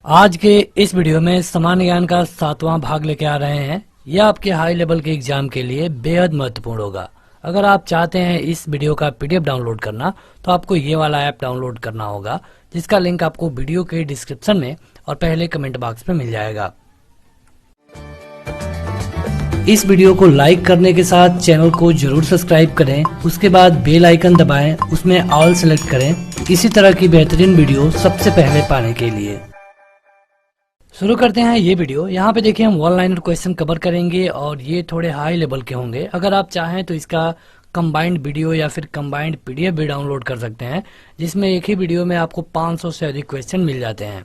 आज के इस वीडियो में सामान्य ज्ञान का 7वां भाग लेके आ रहे हैं। यह आपके हाई लेवल के एग्जाम के लिए बेहद महत्वपूर्ण होगा। अगर आप चाहते हैं इस वीडियो का पीडीएफ डाउनलोड करना तो आपको ये वाला ऐप डाउनलोड करना होगा, जिसका लिंक आपको वीडियो के डिस्क्रिप्शन में और पहले कमेंट बॉक्स में मिल जाएगा। इस वीडियो को लाइक करने के साथ चैनल को जरूर सब्सक्राइब करें। उसके बाद बेल आइकन दबाएं, उसमें ऑल सेलेक्ट करें इसी तरह की बेहतरीन वीडियो सबसे पहले पाने के लिए। शुरू करते हैं ये वीडियो। यहाँ पे देखिए हम वन लाइनर क्वेश्चन कवर करेंगे और ये थोड़े हाई लेवल के होंगे। अगर आप चाहें तो इसका कंबाइंड वीडियो या फिर कंबाइंड पीडीएफ भी डाउनलोड कर सकते हैं, जिसमें एक ही वीडियो में आपको 500 से अधिक क्वेश्चन मिल जाते हैं।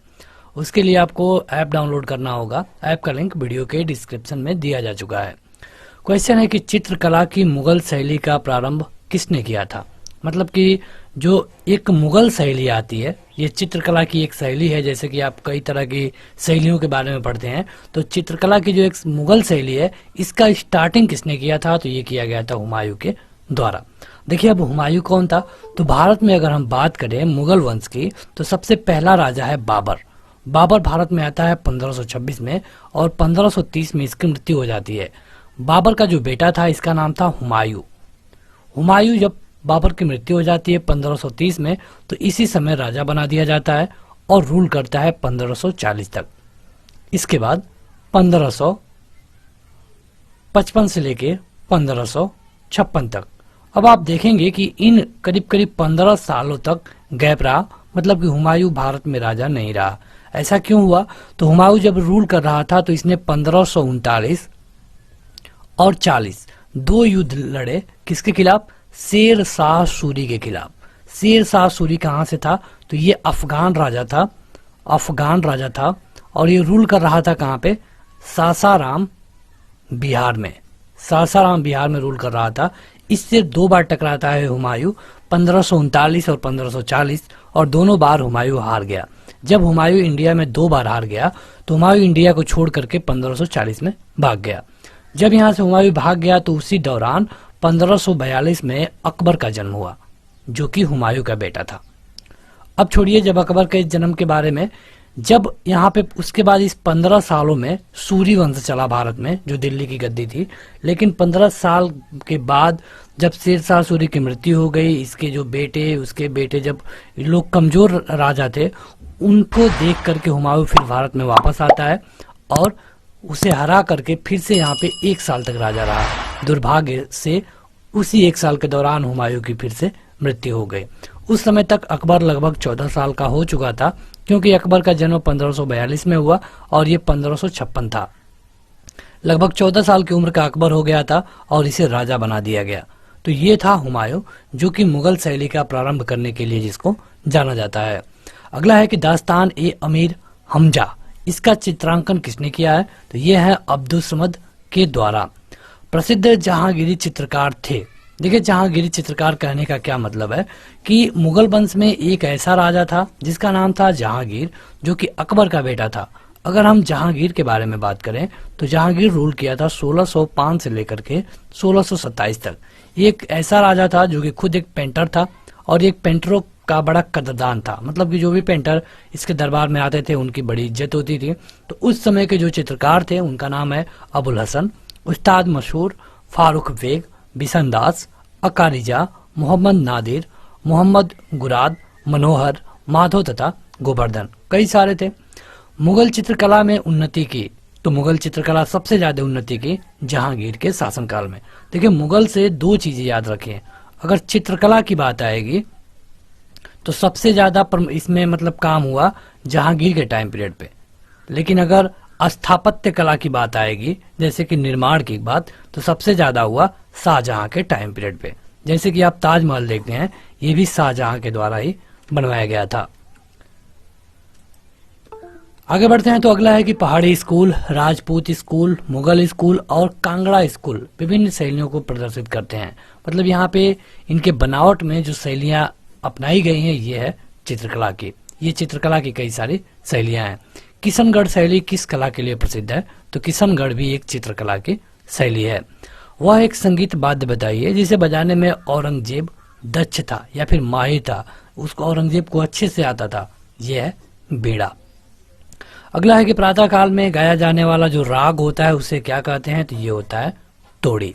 उसके लिए आपको ऐप डाउनलोड करना होगा। ऐप का लिंक वीडियो के डिस्क्रिप्शन में दिया जा चुका है। क्वेश्चन है कि चित्रकला की मुगल शैली का प्रारंभ किसने किया था। मतलब कि जो एक मुगल शैली आती है, ये चित्रकला की एक शैली है। जैसे कि आप कई तरह की शैलियों के बारे में पढ़ते हैं, तो चित्रकला की जो एक मुगल शैली है, इसका स्टार्टिंग किसने किया था, तो ये किया गया था हुमायूं के द्वारा। देखिए अब हुमायूं कौन था, तो भारत में अगर हम बात करें मुगल वंश की, तो सबसे पहला राजा है बाबर। बाबर भारत में आता है 1526 में और 1530 में इसकी मृत्यु हो जाती है। बाबर का जो बेटा था इसका नाम था हुमायूं। हुमायूं जब बाबर की मृत्यु हो जाती है 1530 में, तो इसी समय राजा बना दिया जाता है और रूल करता है 1540 तक। इसके बाद 1555 से लेके 1556 तक। अब आप देखेंगे कि इन करीब करीब 15 सालों तक गैप रहा, मतलब कि हुमायूं भारत में राजा नहीं रहा। ऐसा क्यों हुआ, तो हुमायूं जब रूल कर रहा था तो इसने 1539 और 40 दो युद्ध लड़े। किसके खिलाफ, शेर शाह सूरी के खिलाफ। शेर शाह सूरी कहां से था, तो ये अफगान राजा था। और ये रूल कर रहा था कहां पे, सासाराम बिहार में। सासाराम बिहार में रूल कर रहा था। इससे दो बार टकराता है हुमायूं, 1539 और 1540, और दोनों बार हुमायूं हार गया। जब हुमायूं इंडिया में दो बार हार गया तो हुमायूं इंडिया को छोड़ करके 1540 में भाग गया। जब यहाँ से हुमायूं भाग गया तो उसी दौरान 1542 में अकबर का जन्म हुआ, जो कि हुमायूं का बेटा था। अब छोड़िए जब अकबर के जन्म के बारे में, जब यहाँ पे उसके बाद इस 15 सालों में सूरी वंश चला भारत में, जो दिल्ली की गद्दी थी। लेकिन 15 साल के बाद जब शेर शाह सूरी की मृत्यु हो गई, इसके जो बेटे, उसके बेटे, जब लोग कमजोर राजा थे, उनको देख करके हुमायूं फिर भारत में वापस आता है और उसे हरा करके फिर से यहाँ पे 1 साल तक राजा रहा। दुर्भाग्य से उसी 1 साल के दौरान हुमायूं की फिर से मृत्यु हो गई। उस समय तक अकबर लगभग 14 साल का हो चुका था, क्योंकि अकबर का जन्म 1542 में हुआ और ये 1556 था। लगभग 14 साल की उम्र का अकबर हो गया था और इसे राजा बना दिया गया। तो ये था हुमायूं, जो कि मुगल शैली का प्रारंभ करने के लिए जिसको जाना जाता है। अगला है कि दास्तान ए अमीर हमजा, इसका चित्रांकन किसने किया है, तो ये है अब्दुल समद के द्वारा। प्रसिद्ध जहांगीरी चित्रकार थे। देखिए जहांगीरी चित्रकार कहने का क्या मतलब है, कि मुगल वंश में एक ऐसा राजा था जिसका नाम था जहांगीर, जो कि अकबर का बेटा था। अगर हम जहांगीर के बारे में बात करें तो जहांगीर रूल किया था 1605 से लेकर के 1627 तक। ये एक ऐसा राजा था जो कि खुद एक पेंटर था और एक पेंटरों का बड़ा कदरदान था। मतलब कि जो भी पेंटर इसके दरबार में आते थे उनकी बड़ी इज्जत होती थी। तो उस समय के जो चित्रकार थे उनका नाम है अबुल हसन, उस्ताद मशहूर फारूक बेग, बिशन दास, अकारिजा, मोहम्मद नादिर, मोहम्मद गुराद, मनोहर, माधव तथा गोवर्धन, कई सारे थे। मुगल चित्रकला में उन्नति की, तो मुगल चित्रकला सबसे ज्यादा उन्नति की जहांगीर के शासनकाल में। देखिए मुगल से दो चीजें याद रखें। अगर चित्रकला की बात आएगी तो सबसे ज्यादा इसमें मतलब काम हुआ जहांगीर के टाइम पीरियड पे। लेकिन अगर स्थापत्य कला की बात आएगी, जैसे कि निर्माण की बात, तो सबसे ज्यादा हुआ शाहजहां के टाइम पीरियड पे। जैसे कि आप ताजमहल देखते हैं, ये भी शाहजहां के द्वारा ही बनवाया गया था। आगे बढ़ते हैं तो अगला है कि पहाड़ी school, Rajput school, Mughal school और कांगड़ा स्कूल विभिन्न शैलियों को प्रदर्शित करते हैं। मतलब यहाँ पे इनके बनावट में जो शैलियां अपनाई गई हैं, ये है चित्रकला की। ये चित्रकला की कई सारी शैलियां हैं। किशनगढ़ शैली किस कला के लिए प्रसिद्ध है, तो किशनगढ़ भी एक चित्रकला की शैली है। वह एक संगीत वाद्य बताइए जिसे बजाने में औरंगजेब दक्ष था या फिर माहिर था, उसको औरंगजेब को अच्छे से आता था। यह है बीड़ा। अगला है कि प्रातः काल में गाया जाने वाला जो राग होता है उसे क्या कहते हैं, तो ये होता है तोड़ी।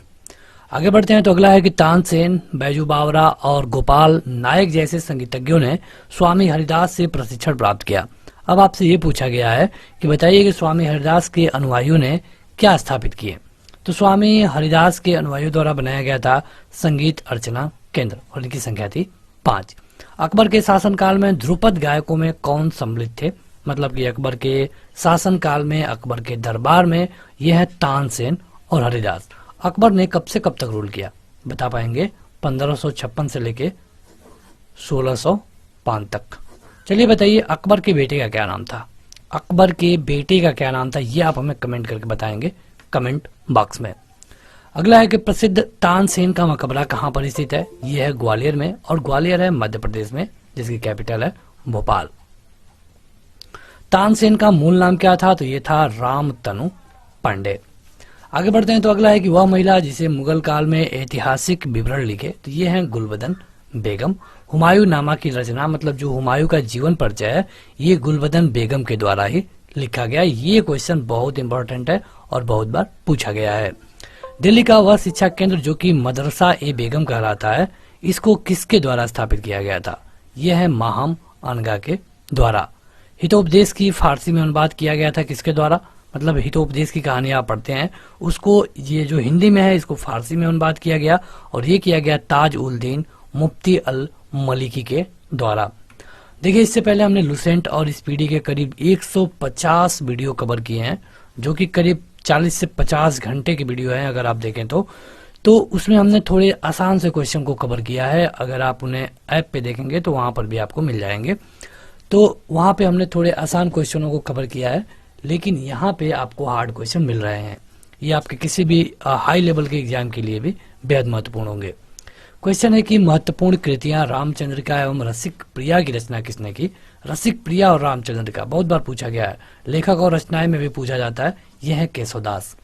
आगे बढ़ते हैं तो अगला है कि तानसेन, बैजू बावरा और गोपाल नायक जैसे संगीतज्ञों ने स्वामी हरिदास से प्रशिक्षण प्राप्त किया। अब आपसे ये पूछा गया है कि बताइए कि स्वामी हरिदास के अनुयायियों ने क्या स्थापित किए। तो स्वामी हरिदास के अनुयायियों द्वारा बनाया गया था संगीत अर्चना केंद्र और इनकी संख्या थी 5। अकबर के शासनकाल में ध्रुपद गायकों में कौन सम्मिलित थे, मतलब कि अकबर के शासनकाल में अकबर के दरबार में यह है तानसेन और हरिदास। अकबर ने कब से कब तक रूल किया, बता पाएंगे 1556 से लेके 1605 तक। चलिए बताइए अकबर के बेटे का क्या नाम था, अकबर के बेटे का क्या नाम था, ये आप हमें कमेंट करके बताएंगे कमेंट बॉक्स में। अगला है कि प्रसिद्ध तानसेन का मकबरा कहाँ पर स्थित है, यह है ग्वालियर में और ग्वालियर है मध्य प्रदेश में जिसकी कैपिटल है भोपाल। तानसेन का मूल नाम क्या था, तो ये था रामतनु पांडे। आगे बढ़ते हैं तो अगला है कि वह महिला जिसे मुगल काल में ऐतिहासिक विवरण लिखे, तो ये है गुलबदन बेगम। हुमायूं नामा की रचना, मतलब जो हुमायूं का जीवन परिचय है, ये गुलबदन बेगम के द्वारा ही लिखा गया। ये क्वेश्चन बहुत इंपॉर्टेंट है और बहुत बार पूछा गया है। दिल्ली का वह शिक्षा केंद्र जो कि मदरसा ए बेगम कहलाता है, इसको किसके द्वारा स्थापित किया गया था, यह है माहम अनगा के द्वारा। हितोपदेश की फारसी में अनुवाद किया गया था किसके द्वारा, मतलब हितोपदेश की कहानी आप पढ़ते हैं उसको, ये जो हिंदी में है इसको फारसी में अनुवाद किया गया और ये किया गया ताज उल दीन मुफ्ती अल मलिकी के द्वारा। देखिए इससे पहले हमने लुसेंट और स्पीडी के करीब 150 वीडियो कवर किए हैं, जो कि करीब 40 से 50 घंटे की वीडियो है अगर आप देखें तो उसमें हमने थोड़े आसान से क्वेश्चन को कवर किया है। अगर आप उन्हें ऐप पे देखेंगे तो वहां पर भी आपको मिल जाएंगे। तो वहां पे हमने थोड़े आसान क्वेश्चनों को कवर किया है, लेकिन यहाँ पे आपको हार्ड क्वेश्चन मिल रहे हैं। ये आपके किसी भी हाई लेवल के एग्जाम के लिए भी बेहद महत्वपूर्ण होंगे। क्वेश्चन है कि महत्वपूर्ण कृतियां रामचंद्रिका एवं रसिक प्रिया की रचना किसने की। रसिक प्रिया और रामचंद्रिका बहुत बार पूछा गया है, लेखक और रचनाएं में भी पूछा जाता है। यह है केशवदास।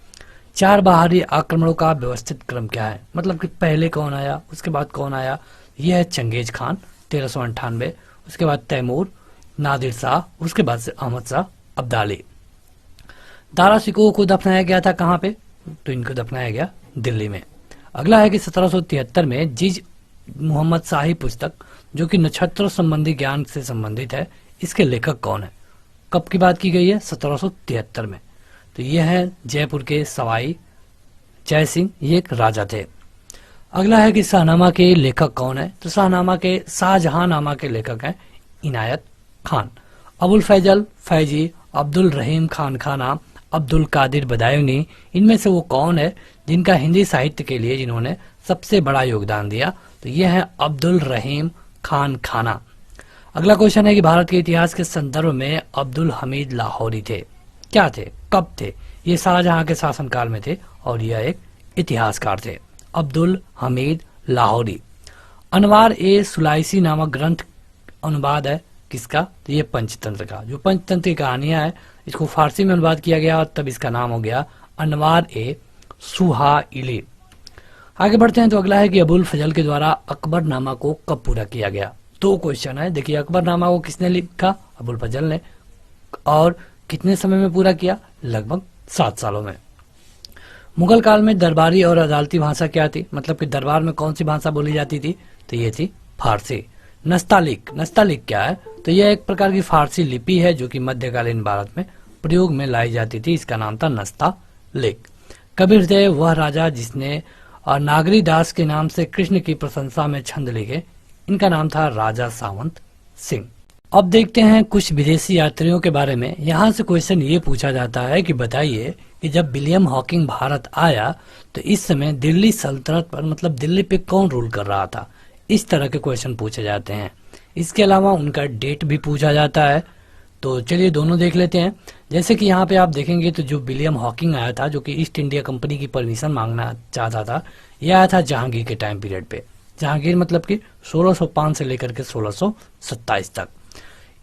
4 बाहरी आक्रमणों का व्यवस्थित क्रम क्या है, मतलब कि पहले कौन आया उसके बाद कौन आया। यह है चंगेज खान 1398, उसके बाद तैमूर, नादिर शाह, उसके बाद से अहमद शाह अब्दाली। दारा शिकोह को दफनाया गया था कहाँ पे, तो इनको दफनाया गया दिल्ली में। अगला है कि 1773 में जिज मोहम्मद शाही पुस्तक जो कि नक्षत्र संबंधी ज्ञान से संबंधित है, इसके लेखक कौन है। कब की बात की गई है, 1773 में। तो यह है जयपुर के सवाई जय सिंह, ये एक राजा थे। अगला है कि शाहनामा के लेखक कौन है, तो शाहजहां नामा के लेखक हैं इनायत खान। अबुल फैजल फैजी, अब्दुल रहीम खान खाना, अब्दुल कादिर बदायूनी, इनमें से वो कौन है जिनका हिंदी साहित्य के लिए जिन्होंने सबसे बड़ा योगदान दिया, तो यह है अब्दुल रहीम खान खाना। अगला क्वेश्चन है कि भारत के इतिहास के संदर्भ में अब्दुल हमीद लाहौरी थे, क्या थे, कब थे। ये शाहजहां के शासनकाल में थे और यह एक इतिहासकार थे, अब्दुल हमीद लाहौरी। अनवार ए सुलाइसी नामक ग्रंथ अनुवाद है किसका, तो ये पंचतंत्र का। जो पंचतंत्र की कहानियां है इसको फारसी में अनुवाद किया गया और तब इसका नाम हो गया अनवार ए सुहाइली। आगे बढ़ते हैं तो अगला है कि अबुल फजल के द्वारा अकबरनामा को कब पूरा किया गया। 2 क्वेश्चन है। देखिए अकबरनामा को किसने लिखा, अबुल फजल ने, और कितने समय में पूरा किया, लगभग 7 सालों में। मुगल काल में दरबारी और अदालती भाषा क्या थी, मतलब कि दरबार में कौन सी भाषा बोली जाती थी, तो ये थी फारसी। नस्तालिक क्या है, तो यह एक प्रकार की फारसी लिपि है जो कि मध्यकालीन भारत में प्रयोग में लाई जाती थी, इसका नाम था नस्तालिक। कबीर थे वह राजा जिसने नागरी दास के नाम से कृष्ण की प्रशंसा में छंद लिखे, इनका नाम था राजा सावंत सिंह। अब देखते हैं कुछ विदेशी यात्रियों के बारे में। यहाँ से क्वेश्चन ये पूछा जाता है कि बताइए कि जब विलियम हॉकिंग भारत आया तो इस समय दिल्ली सल्तनत पर, मतलब दिल्ली पे कौन रूल कर रहा था, इस तरह के क्वेश्चन पूछे जाते हैं। इसके अलावा उनका डेट भी पूछा जाता है। तो चलिए दोनों देख लेते हैं। जैसे कि यहाँ पे आप देखेंगे तो जो विलियम हॉकिंग आया था, जो कि ईस्ट इंडिया कंपनी की परमिशन मांगना चाहता था, यह आया था जहांगीर के टाइम पीरियड पे। जहांगीर मतलब कि 1605 से लेकर के 1627 तक।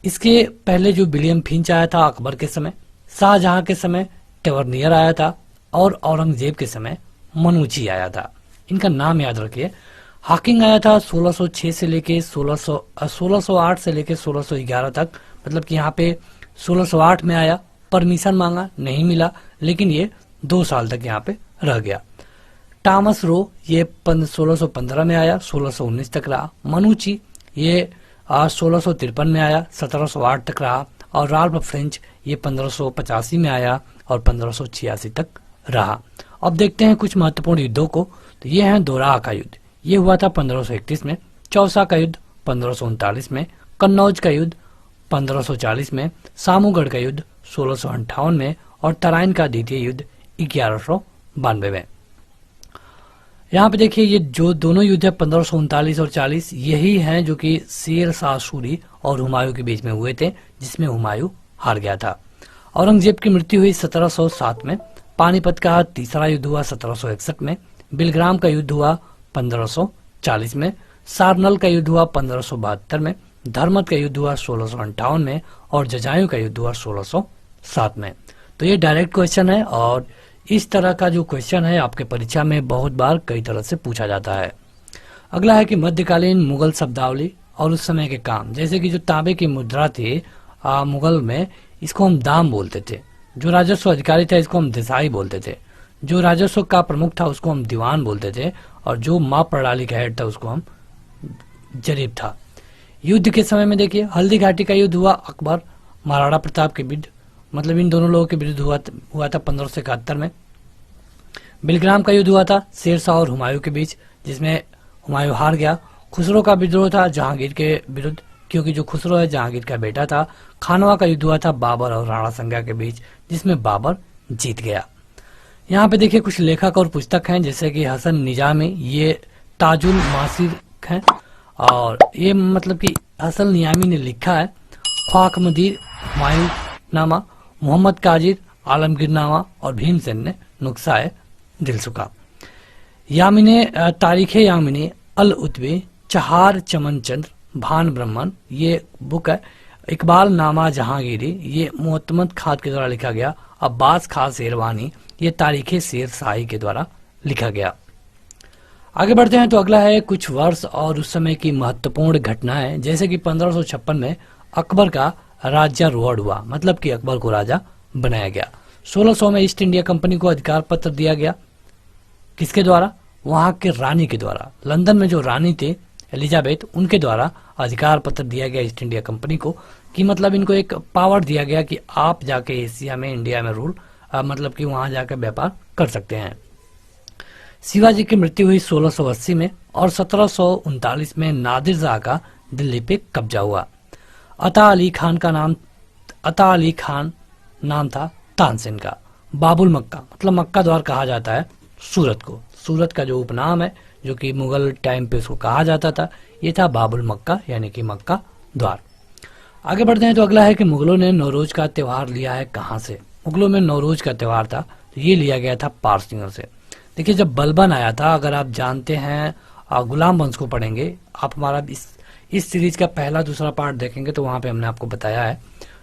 इसके पहले जो विलियम फिंच आया था अकबर के समय, शाहजहां के समय टेवर्नियर आया था और औरंगजेब के समय मनुची आया था। इनका नाम याद रखिए। हॉकिंग आया था 1606 से लेके 1608 से लेके 1611 तक, मतलब कि यहाँ पे 1608 में आया, परमिशन मांगा, नहीं मिला, लेकिन ये 2 साल तक यहाँ पे रह गया। टॉमस रो ये 1615 में आया, 1619 तक रहा। मनुची ये 1653 में आया, 1708 तक रहा। और राल्फ फ्रेंच ये 1585 में आया और 1586 तक रहा। अब देखते हैं कुछ महत्वपूर्ण युद्धों को। तो ये है दोराह का युद्ध, ये हुआ था 1531 में। चौसा का युद्ध 1539 में। कन्नौज का युद्ध 1540 में। सामूगढ़ का युद्ध 1658 में और तराइन का द्वितीय युद्ध 1192 में। यहाँ पे देखिए ये जो दोनों युद्ध है 1539 और 40, यही हैं जो कि शेर शाह सूरी और हुमायूं के बीच में हुए थे, जिसमें हुमायूं हार गया था। औरंगजेब की मृत्यु हुई 1707 में। पानीपत का तीसरा युद्ध हुआ 1761 में। बिलग्राम का युद्ध हुआ 1540 में। सारनल का युद्ध हुआ 1572 में। धर्मत का युद्ध हुआ 1658 में और जजायू का युद्ध हुआ 1607 में। तो ये डायरेक्ट क्वेश्चन है और इस तरह का जो क्वेश्चन है आपके परीक्षा में बहुत बार कई तरह से पूछा जाता है। अगला है कि मध्यकालीन मुगल शब्दावली और उस समय के काम। जैसे कि जो तांबे की मुद्रा थी मुगल में, इसको हम दाम बोलते थे। जो राजस्व अधिकारी था इसको हम देसाई बोलते थे। जो राजस्व का प्रमुख था उसको हम दीवान बोलते थे और जो माप प्रणाली का हेड था उसको हम जरीब था। युद्ध के समय में देखिए हल्दी घाटी का युद्ध हुआ अकबर महाराणा प्रताप के विरुद्ध, मतलब इन दोनों लोगों के विरुद्ध हुआ था 1571 में। बिलग्राम का युद्ध हुआ था शेरशाह और हुमायूं के बीच, जिसमें हुमायूं हार गया। खुसरो का विद्रोह था जहांगीर के विरुद्ध, क्योंकि जो खुसरो है जहांगीर का बेटा था। खानवा का युद्ध हुआ था बाबर और राणा संगा के बीच, जिसमें बाबर जीत गया। यहाँ पे देखिए कुछ लेखक और पुस्तक हैं, जैसे कि हसन निजामी, ये ताजुल मासिर हैं और ये मतलब कि हसन नियामी ने लिखा है। ख्वाक मदीर हुमायूं नामा, मोहम्मद काजिर आलमगीर नामा और भीमसेन ने नुस्खा दिलसुखा। यामिने तारीखे यामिने अल उतबे, चहार चमन चंद्र, भान ब्रह्मन, ये बुक है। इकबाल नामा जहांगीरी, ये मुअत्तमद खान के द्वारा लिखा गया। अब्बास खान शेरवानी, ये तारीखे शेर शाही के द्वारा लिखा गया। आगे बढ़ते हैं तो अगला है कुछ वर्ष और उस समय की महत्वपूर्ण घटनाएं। जैसे कि 1556 में अकबर का राज्यारोहण हुआ, मतलब कि अकबर को राजा बनाया गया। 1600 में ईस्ट इंडिया कंपनी को अधिकार पत्र दिया गया। किसके द्वारा? वहां के रानी के द्वारा। लंदन में जो रानी थे एलिजाबेथ, उनके द्वारा अधिकार पत्र दिया गया ईस्ट इंडिया कंपनी को, कि मतलब इनको एक पावर दिया गया कि आप जाके एशिया में, इंडिया में रूल मतलब कि वहां जाकर व्यापार कर सकते हैं। शिवाजी की मृत्यु हुई 1680 में और 1739 में नादिर शाह का दिल्ली पे कब्जा हुआ। अता अली खान नाम था तानसेन का। बाबुल मक्का, मतलब मक्का द्वार कहा जाता है सूरत को। सूरत का जो उपनाम है, जो कि मुगल टाइम पे उसको कहा जाता था, ये था बाबुल मक्का, यानी कि मक्का द्वार। आगे बढ़ते हैं तो अगला है कि मुगलों ने नौरोज का त्योहार लिया है कहाँ से। मुगलों में नौरोज का त्योहार था तो ये लिया गया था पारसियों से। देखिए जब बलबन आया था, अगर आप जानते हैं गुलाम वंश को पढ़ेंगे आप, हमारा इस सीरीज का पहला दूसरा पार्ट देखेंगे तो वहां पे हमने आपको बताया है।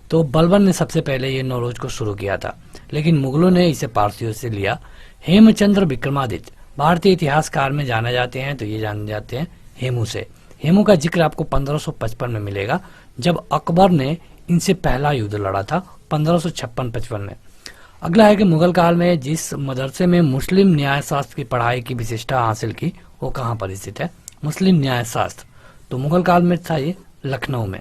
तो बलबन ने सबसे पहले ये नौरोज को शुरू किया था, लेकिन मुगलों ने इसे पारसियों से लिया। हेमचंद्र विक्रमादित्य भारतीय इतिहासकार में जाने जाते हैं, तो ये जाने जाते हैं हेमू से। हेमू का जिक्र आपको 1555 में मिलेगा, जब अकबर ने इनसे पहला युद्ध लड़ा था 1556-55 में। अगला है कि मुगल काल में जिस मदरसे में मुस्लिम न्याय शास्त्र की पढ़ाई की विशिष्टता हासिल की, वो कहाँ पर स्थित है? मुस्लिम न्याय शास्त्र तो मुगल काल में था ये लखनऊ में।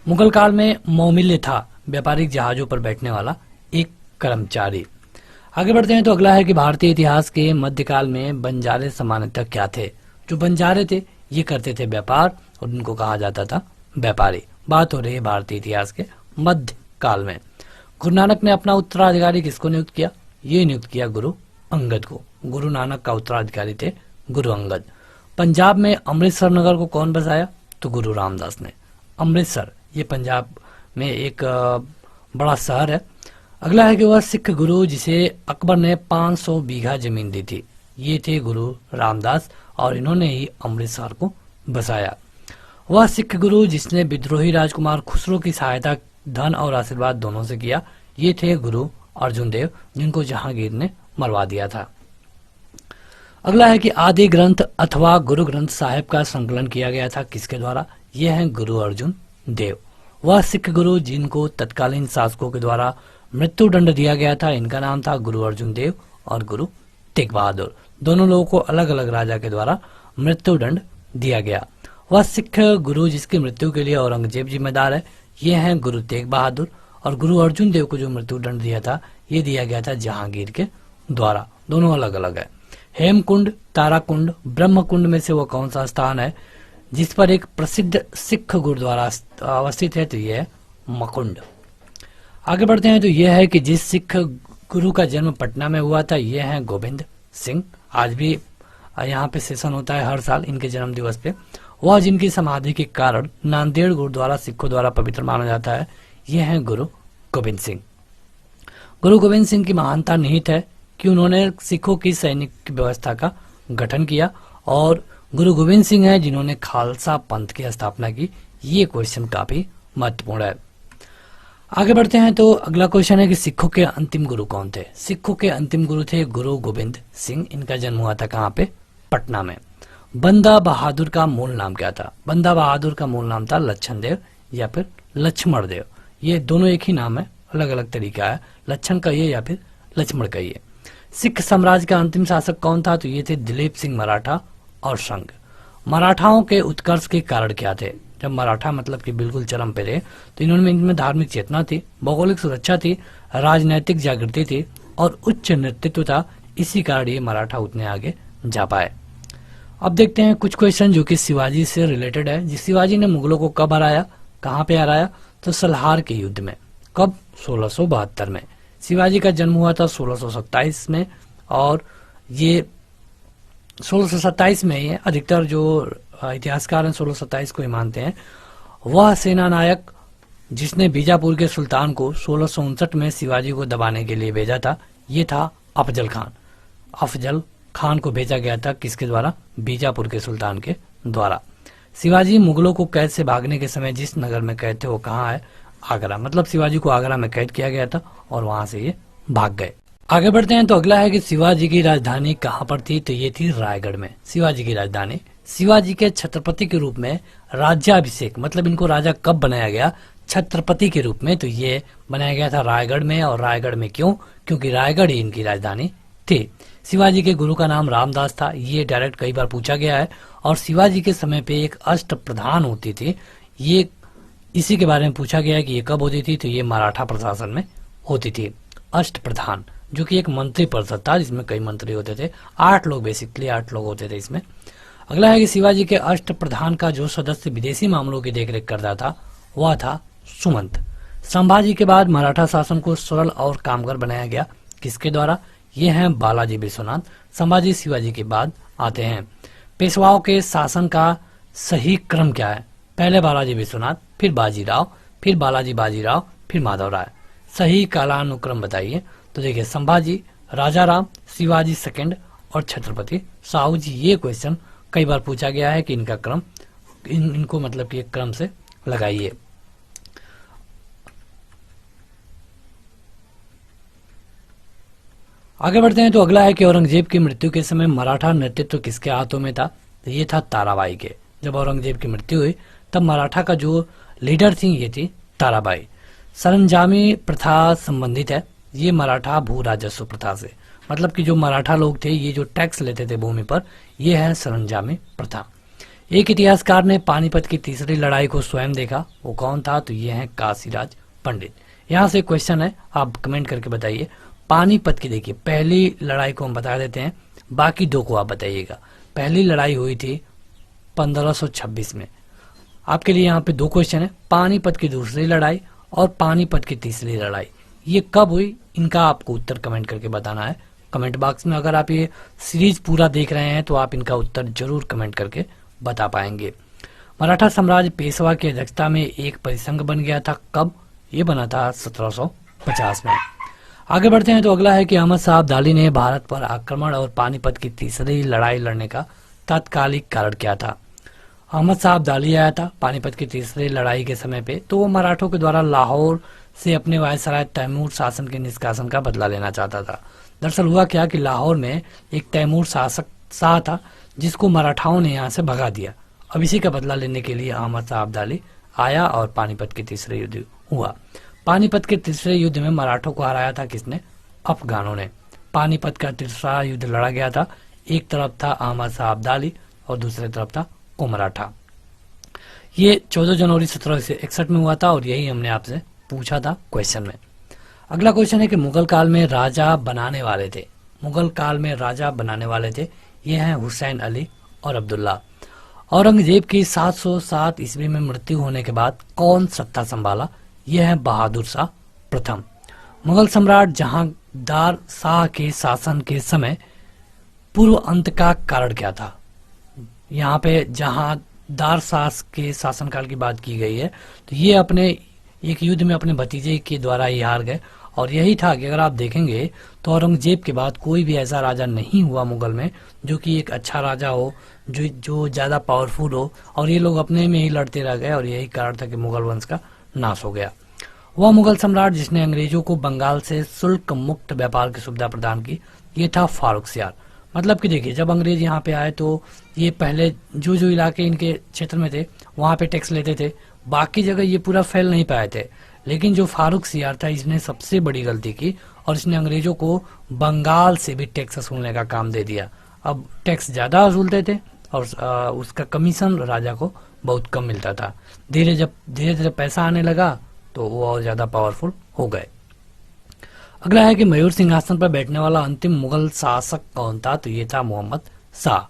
मुगल काल में मौमिल्य था व्यापारिक जहाजों पर बैठने वाला एक कर्मचारी। आगे बढ़ते हैं तो अगला है कि भारतीय इतिहास के मध्यकाल में बंजारे सामान्यतः क्या थे? जो बंजारे थे ये करते थे व्यापार और उनको कहा जाता था व्यापारी। बात हो रही है भारतीय इतिहास के मध्य काल में। गुरु नानक ने अपना उत्तराधिकारी किसको नियुक्त किया? ये नियुक्त किया गुरु अंगद को। गुरु नानक का उत्तराधिकारी थे गुरु अंगद। पंजाब में अमृतसर नगर को कौन बसाया? तो गुरु रामदास ने। अमृतसर ये पंजाब में एक बड़ा शहर है। अगला है कि वह सिख गुरु जिसे अकबर ने 500 बीघा जमीन दी थी, ये थे गुरु रामदास और इन्होंने ही अमृतसर को बसाया। वह सिख गुरु जिसने विद्रोही राजकुमार खुसरो की सहायता धन और आशीर्वाद दोनों से किया, ये थे गुरु अर्जुन देव, जिनको जहांगीर ने मरवा दिया था। अगला है कि आदि ग्रंथ अथवा गुरु ग्रंथ साहिब का संकलन किया गया था किसके द्वारा? ये है गुरु अर्जुन देव। वह सिख गुरु जिनको तत्कालीन शासकों के द्वारा मृत्यु दंड दिया गया था, इनका नाम था गुरु अर्जुन देव और गुरु तेग बहादुर। दोनों लोगों को अलग अलग राजा के द्वारा मृत्यु दंड दिया गया। वह सिख गुरु जिसकी मृत्यु के लिए औरंगजेब जिम्मेदार है, ये हैं गुरु तेग बहादुर। और गुरु अर्जुन देव को जो मृत्यु दंड दिया था, ये दिया गया था जहांगीर के द्वारा। दोनों अलग अलग है। हेमकुंड, ताराकुंड, ब्रह्मकुंड में से वो कौन सा स्थान है जिस पर एक प्रसिद्ध सिख गुरुद्वारा अवस्थित है? तो यह है मकुंड। आगे बढ़ते हैं तो यह है कि जिस सिख गुरु का जन्म पटना में हुआ था, यह है गोविंद सिंह। आज भी यहाँ पे सेशन होता है हर साल इनके जन्म दिवस पे। वह जिनकी समाधि के कारण नांदेड़ गुरुद्वारा सिखों द्वारा पवित्र माना जाता है, यह है गुरु गोविंद सिंह। गुरु गोविंद सिंह की महानता निहित है कि उन्होंने सिखों की सैनिक व्यवस्था का गठन किया, और गुरु गोविंद सिंह है जिन्होंने खालसा पंथ की स्थापना की। ये क्वेश्चन काफी महत्वपूर्ण है। आगे बढ़ते हैं तो अगला क्वेश्चन है कि सिखों के अंतिम गुरु कौन थे? सिखों के अंतिम गुरु थे गुरु गोविंद सिंह। इनका जन्म हुआ था कहाँ पे? पटना में। बंदा बहादुर का मूल नाम क्या था? बंदा बहादुर का मूल नाम था लच्छन देव या फिर लक्ष्मण देव। ये दोनों एक ही नाम है, अलग अलग तरीका है, लच्छन का ये या फिर लक्ष्मण का ये। सिख साम्राज्य का अंतिम शासक कौन था? तो ये थे दिलीप सिंह मराठा और संघ। मराठाओं के उत्कर्ष के कारण क्या थे? जब मराठा मतलब कि बिल्कुल चरम पे थे, तो इनमें धार्मिक चेतना थी, भौगोलिक सुरक्षा थी, राजनैतिक जागृति थी और उच्च नेतृत्व था। इसी कारण ये मराठा उतने आगे जा पाए। अब देखते हैं कुछ क्वेश्चन जो कि शिवाजी से रिलेटेड है। जिस शिवाजी ने मुगलों को कब हराया, कहाँ पे हराया? तो सलहार के युद्ध में। कब? 1672 में। शिवाजी का जन्म हुआ था 1627 में, और ये 1627 में ही अधिकतर जो इतिहासकार हैं 1627 को ही मानते हैं। वह सेना नायक जिसने बीजापुर के सुल्तान को 1659 में शिवाजी को दबाने के लिए भेजा था, ये था अफजल खान। अफजल खान को भेजा गया था किसके द्वारा? बीजापुर के सुल्तान के द्वारा। शिवाजी मुगलों को कैद से भागने के समय जिस नगर में कैद थे वो कहाँ है? आगरा। मतलब शिवाजी को आगरा में कैद किया गया था और वहां से ये भाग गए। आगे बढ़ते हैं तो अगला है कि शिवाजी की राजधानी कहाँ पर थी? तो ये थी रायगढ़ में। शिवाजी की राजधानी। शिवाजी के छत्रपति के रूप में राज्याभिषेक, मतलब इनको राजा कब बनाया गया? छत्रपति के रूप में। तो ये बनाया गया था रायगढ़ में। और रायगढ़ में क्यों? क्योंकि रायगढ़ ही इनकी राजधानी थी। शिवाजी के गुरु का नाम रामदास था। ये डायरेक्ट कई बार पूछा गया है। और शिवाजी के समय पे एक अष्ट प्रधान होती थी, ये इसी के बारे में पूछा गया है कि ये कब होती थी? तो ये मराठा प्रशासन में होती थी अष्ट प्रधान, जो कि एक मंत्री परिषद था जिसमें कई मंत्री होते थे। 8 लोग, बेसिकली 8 लोग होते थे इसमें। अगला है कि शिवाजी के अष्ट प्रधान का जो सदस्य विदेशी मामलों की देखरेख करता था वह था सुमंत। संभाजी के बाद मराठा शासन को सरल और कामगार बनाया गया। किसके द्वारा? ये हैं बालाजी विश्वनाथ। संभाजी शिवाजी के बाद आते हैं। पेशवाओं के शासन का सही क्रम क्या है? पहले बालाजी विश्वनाथ, फिर बाजीराव, फिर बालाजी बाजीराव, फिर माधव राय। सही कालानुक्रम बताइए। तो देखिए, संभाजी, राजाराम, शिवाजी सेकंड और छत्रपति साहू जी। ये क्वेश्चन कई बार पूछा गया है कि इनका क्रम, इनको मतलब कि एक क्रम से लगाइए। आगे बढ़ते हैं तो अगला है कि औरंगजेब की मृत्यु के समय मराठा नेतृत्व किसके हाथों में था? तो ये था ताराबाई के। जब औरंगजेब की मृत्यु हुई तब मराठा का जो लीडर थी ये थी ताराबाई। सरंजामी प्रथा संबंधित है। ये मराठा भू राजस्व प्रथा से, मतलब कि जो मराठा लोग थे ये जो टैक्स लेते थे भूमि पर, ये है सरंजामी प्रथा। एक इतिहासकार ने पानीपत की तीसरी लड़ाई को स्वयं देखा, वो कौन था? तो ये है काशीराज पंडित। यहाँ से क्वेश्चन है, आप कमेंट करके बताइए। पानीपत की देखिए, पहली लड़ाई को हम बता देते हैं, बाकी 2 को आप बताइएगा। पहली लड़ाई हुई थी 1526 में। आपके लिए यहाँ पे 2 क्वेश्चन है, पानीपत की दूसरी लड़ाई और पानीपत की तीसरी लड़ाई, ये कब हुई? इनका आपको उत्तर कमेंट करके बताना है कमेंट बॉक्स में। अगर आप ये सीरीज पूरा देख रहे हैं तो आप इनका उत्तर जरूर कमेंट करके बता पाएंगे। मराठा साम्राज्य पेशवा की अध्यक्षता में एक परिसंघ बन गया था। कब? ये बना था 1750 में। आगे बढ़ते हैं तो अगला है कि अहमद शाह अब्दाली ने भारत पर आक्रमण और पानीपत की तीसरी लड़ाई लड़ने का तात्कालिक कारण क्या था? अहमद शाह अब्दाली आया था पानीपत की तीसरी लड़ाई के समय पे, तो वो मराठों के द्वारा लाहौर से अपने वायसराय तैमूर शासन के निष्कासन का बदला लेना चाहता था। दरअसल हुआ क्या कि लाहौर में एक तैमूर शाह था जिसको मराठाओं ने यहाँ से भगा दिया। अब इसी का बदला लेने के लिए अहमद शाह अब्दाली आया और पानीपत के तीसरे युद्ध हुआ। पानीपत के तीसरे युद्ध में मराठों को हराया था किसने? अफगानों ने। पानीपत का तीसरा युद्ध लड़ा गया था, एक तरफ था अहमद शाह अब्दाली और दूसरी तरफ था कुमराठा। ये 14 जनवरी 1761 में हुआ था और यही हमने आपसे पूछा था क्वेश्चन में। अगला क्वेश्चन है कि मुगल काल में राजा बनाने वाले थे, मुगल काल में राजा बनाने वाले थे, ये हैं हुसैन अली और अब्दुल्ला। औरंगजेब की 707 ईस्वी में मृत्यु होने के बाद कौन सत्ता संभाला? यह है बहादुर शाह प्रथम। मुगल सम्राट जहांगीर शाह के शासन के समय पूर्व अंत का कारण क्या था? यहाँ पे जहांगीर शाह के शासनकाल की बात की गई है, तो ये अपने एक युद्ध में अपने भतीजे के द्वारा ही हार गए और यही था कि अगर आप देखेंगे तो औरंगजेब के बाद कोई भी ऐसा राजा नहीं हुआ मुगल में जो कि एक अच्छा राजा हो, जो ज्यादा पावरफुल हो, और ये लोग अपने में ही लड़ते रह गए और यही कारण था कि मुगल वंश का नाश हो गया। वह मुगल सम्राट जिसने अंग्रेजों को बंगाल से शुल्क मुक्त व्यापार की सुविधा प्रदान की, ये था फारुखसियार। मतलब कि देखिए, जब अंग्रेज यहाँ पे आए तो ये पहले जो जो इलाके इनके क्षेत्र में थे वहां पे टैक्स लेते थे, बाकी जगह ये पूरा फैल नहीं पाए थे। लेकिन जो फारुखसियार था इसने सबसे बड़ी गलती की और इसने अंग्रेजों को बंगाल से भी टैक्स वसूलने का काम दे दिया। अब टैक्स ज्यादा वसूलते थे और उसका कमीशन राजा को बहुत कम मिलता था। धीरे धीरे पैसा आने लगा तो वो और ज्यादा पावरफुल हो गए। अगला है कि मयूर सिंहासन पर बैठने वाला अंतिम मुगल शासक कौन था? तो ये था मोहम्मद शाह।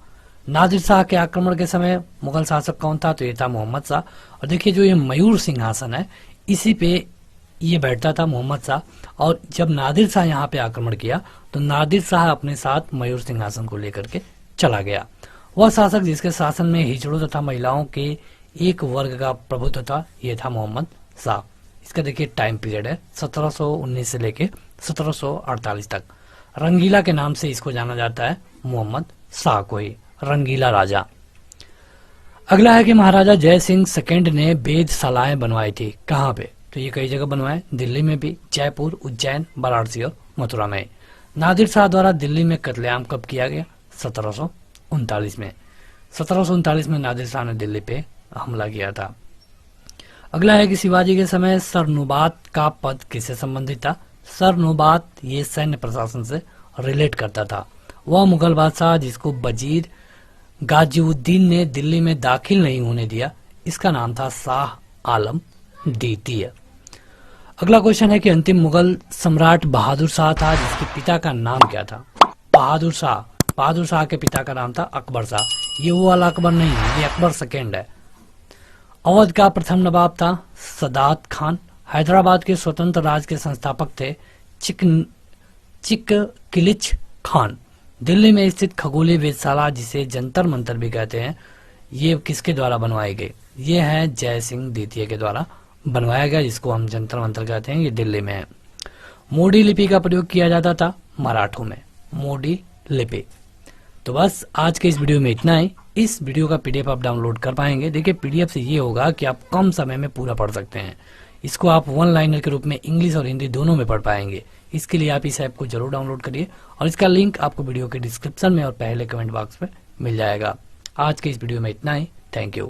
नादिर शाह के आक्रमण के समय मुगल शासक कौन था? तो ये था मोहम्मद शाह। और देखिए, जो ये मयूर सिंहासन है इसी पे ये बैठता था मोहम्मद शाह, और जब नादिर शाह यहाँ पे आक्रमण किया तो नादिर शाह अपने साथ मयूर सिंहासन को लेकर के चला गया। वह शासक जिसके शासन में हिजड़ों तथा महिलाओं के एक वर्ग का प्रभुत्व था, ये था मोहम्मद शाह। इसका देखिए टाइम पीरियड है 1719 से लेके 1748 तक। रंगीला के नाम से इसको जाना जाता है, मोहम्मद शाह को ही, रंगीला राजा। अगला है कि महाराजा जय सिंह सेकंड ने वेधशालाएं बनवाई थी, कहाँ पे? तो ये कई जगह बनवाए, दिल्ली में भी, जयपुर, उज्जैन, वाराणसी और मथुरा में। नादिर शाह द्वारा दिल्ली में कत्लेआम कब किया गया? 1739 में। 1739 में नादिर शाह ने दिल्ली पे हमला किया था। अगला है कि शिवाजी के समय सरनोबात का पद किससे संबंधित था? सरनोबात ये सैन्य प्रशासन से रिलेट करता था। वह मुगल बादशाह जिसको वजीर गाजिउद्दीन ने दिल्ली में दाखिल नहीं होने दिया, इसका नाम था शाह आलम द्वितीय। अगला क्वेश्चन है कि अंतिम मुगल सम्राट बहादुर शाह था, जिसके पिता का नाम क्या था? बहादुर शाह के पिता का नाम था अकबर शाह। ये वो वाला अकबर नहीं है, ये अकबर सेकेंड है। अवध का प्रथम नवाब था सदात खान। हैदराबाद के स्वतंत्र राज्य के संस्थापक थे चिककिलिच खान। दिल्ली में स्थित खगोलीय वेधशाला जिसे जंतर मंतर भी कहते हैं, ये किसके द्वारा बनवाई गई? ये है जय सिंह द्वितीय के द्वारा बनवाया गया, जिसको हम जंतर मंतर कहते हैं, ये दिल्ली में है। मोडी लिपि का प्रयोग किया जाता था मराठों में, मोडी लिपि। तो बस आज के इस वीडियो में इतना ही। इस वीडियो का पीडीएफ आप डाउनलोड कर पाएंगे। देखिए, पीडीएफ से ये होगा कि आप कम समय में पूरा पढ़ सकते हैं। इसको आप वन लाइनर के रूप में इंग्लिश और हिंदी दोनों में पढ़ पाएंगे। इसके लिए आप इस ऐप को जरूर डाउनलोड करिए और इसका लिंक आपको वीडियो के डिस्क्रिप्शन में और पहले कमेंट बॉक्स में मिल जाएगा। आज के इस वीडियो में इतना ही। Thank you.